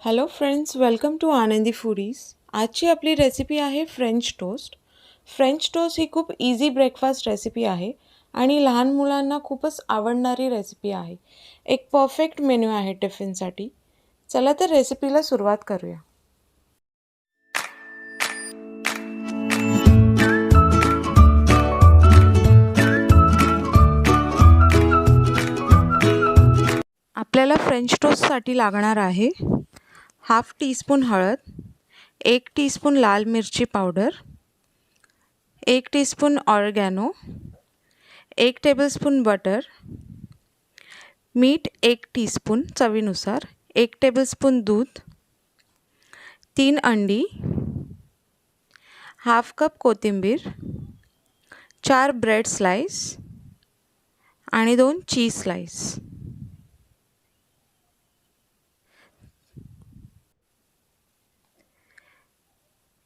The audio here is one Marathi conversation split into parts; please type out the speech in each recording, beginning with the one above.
हॅलो फ्रेंड्स, वेलकम टू आनंदी फूडीज. आजची आपली रेसिपी आहे फ्रेंच टोस्ट. फ्रेंच टोस्ट ही खूप इझी ब्रेकफास्ट रेसिपी आहे आणि लहान मुलांना खूपच आवडणारी रेसिपी आहे. एक परफेक्ट मेन्यू आहे टिफिनसाठी. चला तर रेसिपीला सुरुवात करूया. आपल्याला फ्रेंच टोस्टसाठी लागणार आहे हाफ टीस्पून हळद, 1 टीस्पून लाल मिरची powder, 1 teaspoon oregano, 1 tablespoon butter, मीठ 1 टीस्पून चवीनुसार, 1 टेबलस्पून दूध, 3 अंडी, हाफ कप कोथिंबीर, 4 ब्रेड स्लाइस आणि 2 चीज स्लाइस.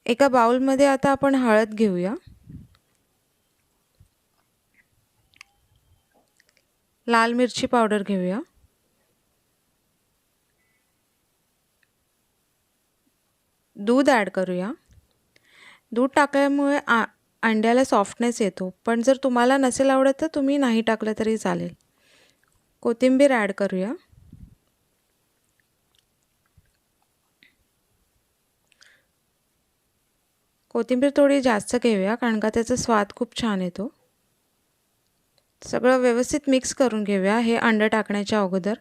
एका बाउलमध्ये आता आपण हळद घेऊया. लाल मिरची पावडर घेऊया. दूध ॲड करूया. दूध टाकल्यामुळे अंड्याला सॉफ्टनेस येतो, पण जर तुम्हाला नसेल आवडत तर तुम्ही नाही टाकलं तरी चालेल. कोथिंबीर ॲड करूया. कोथिंबीर थोडी जास्त घेऊया कारण का त्याचा स्वाद खूप छान येतो. सगळं व्यवस्थित मिक्स करून घेऊया हे अंडं टाकण्याच्या अगोदर,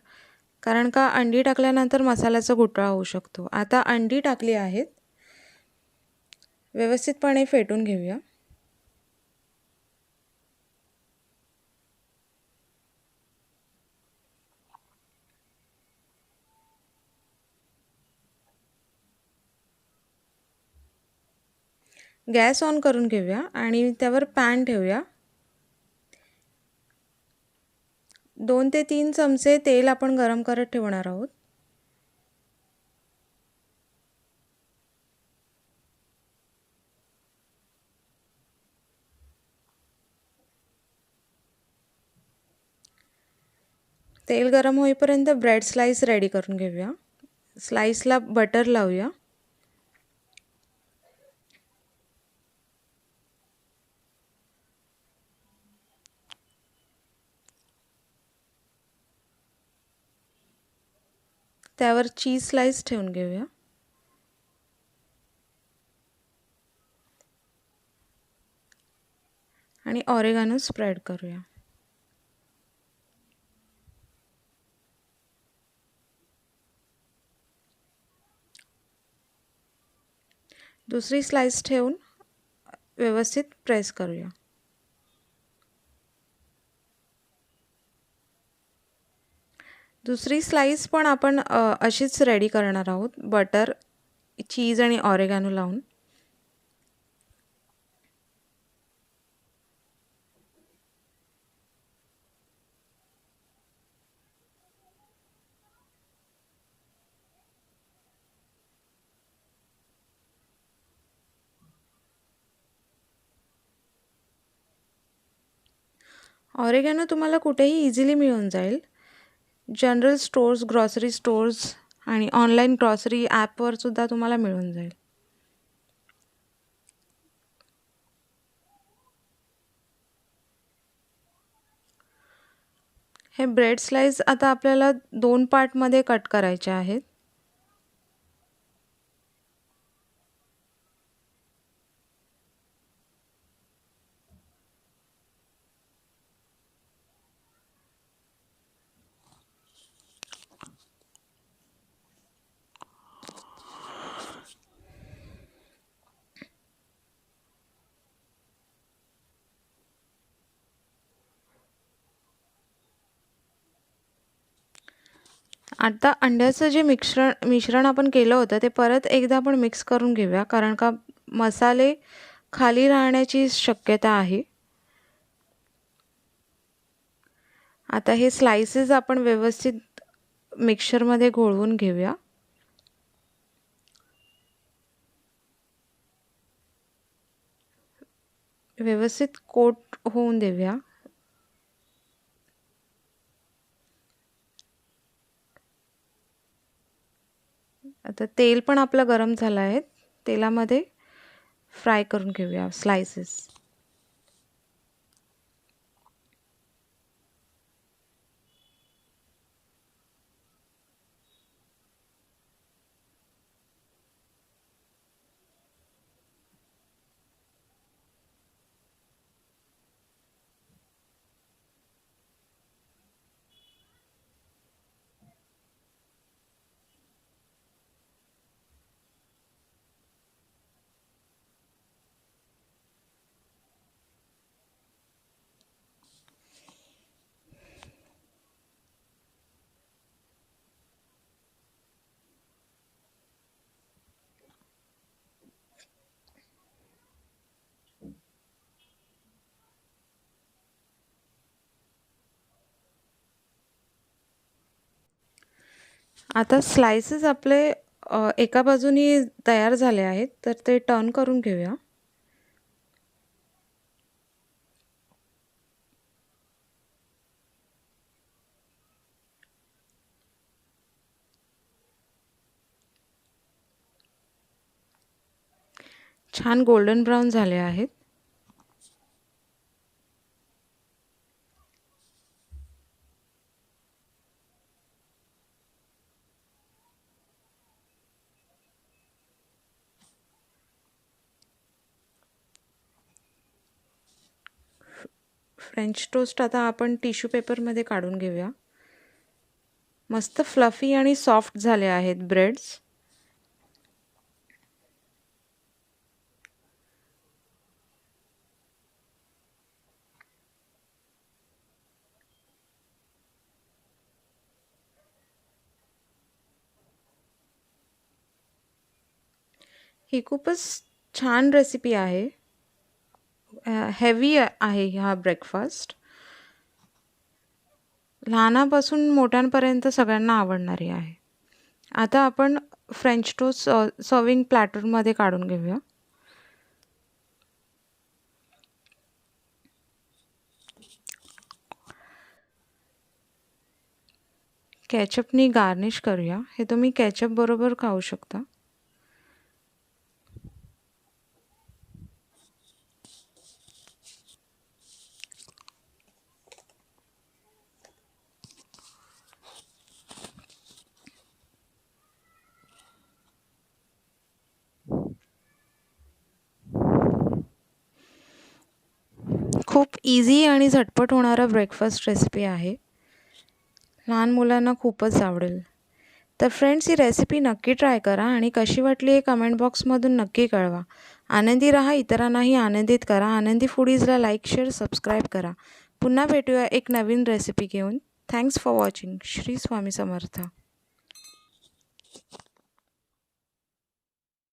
कारण का अंडी टाकल्यानंतर मसाल्याचा गुठळा होऊ शकतो. आता अंडी टाकली आहेत, व्यवस्थितपणे फेटून घेऊया. गॅस ऑन करून घेऊया आणि त्यावर पॅन ठेवूया. 2 ते 3 चमचे तेल आपण गरम करत ठेवणार आहोत. तेल गरम होईपर्यंत ब्रेड स्लाइस रेडी करून घेऊया. स्लाइसला बटर लावूया. त्यावर चीज स्लाइस ठेवून घेऊया. आणि ऑरिगॅनो स्प्रेड करूया. दुसरी स्लाइस ठेवून व्यवस्थित प्रेस करूया. दुसरी स्लाइस पण आपण अशीच रेडी करणार आहोत, बटर, चीज आणि ऑरिगॅनो लावून. ऑरिगॅनो तुम्हाला कुठेही इझिली मिळून जाईल. जनरल स्टोर्स, ग्रॉसरी स्टोर्स आणि ऑनलाईन ग्रॉसरी ॲपवर सुद्धा तुम्हाला मिळून जाईल. हे ब्रेड स्लाइस आता आपल्याला 2 पार्टमध्ये कट करायचे आहेत. आता अंड्याचं जे मिश्रण आपण केलं होतं ते परत एकदा आपण मिक्स करून घेऊया, कारण का मसाले खाली राहण्याची शक्यता आहे. आता हे स्लाइसेस आपण व्यवस्थित मिक्सरमध्ये घोळवून घेऊया. व्यवस्थित कोट होऊन देऊया. आता तेल पण आपलं गरम झालं आहे. तेलामध्ये फ्राय करून घेऊया स्लायसेस. आता स्लायसेस आपले एका बाजूनी तयार झाले आहेत, तर ते टर्न करून घेऊया. छान गोल्डन ब्राऊन झाले आहेत. फ्रेंच टोस्ट आता आपण टिश्यू पेपरमध्ये काढून घेऊया. मस्त फ्लफी आणि सॉफ्ट झाले आहेत ब्रेड्स. ही खूपच छान रेसिपी आहे. हेवी आहे हा ब्रेकफास्ट. लहानापासून मोठ्यांपर्यंत सगळ्यांना आवडणारी आहे. आता आपण फ्रेंच टोस्ट सर्विंग प्लॅटरमध्ये काढून घेऊया. केचपनी गार्निश करूया. हे तुम्ही केचप बरोबर खाऊ शकता. खूप इझी आणि झटपट होणारा ब्रेकफास्ट रेसिपी आहे. लहान मुलांना खूपच आवडेल. तर फ्रेंड्स, ही रेसिपी नक्की ट्राय करा आणि कशी वाटली हे कमेंट बॉक्समधून नक्की कळवा. आनंदी राहा, इतरांनाही आनंदित करा. आनंदी फूडीजला लाईक, शेअर, सबस्क्राईब करा. पुन्हा भेटूया एक नवीन रेसिपी घेऊन. Thanks for watching. Shri Swami Samarth.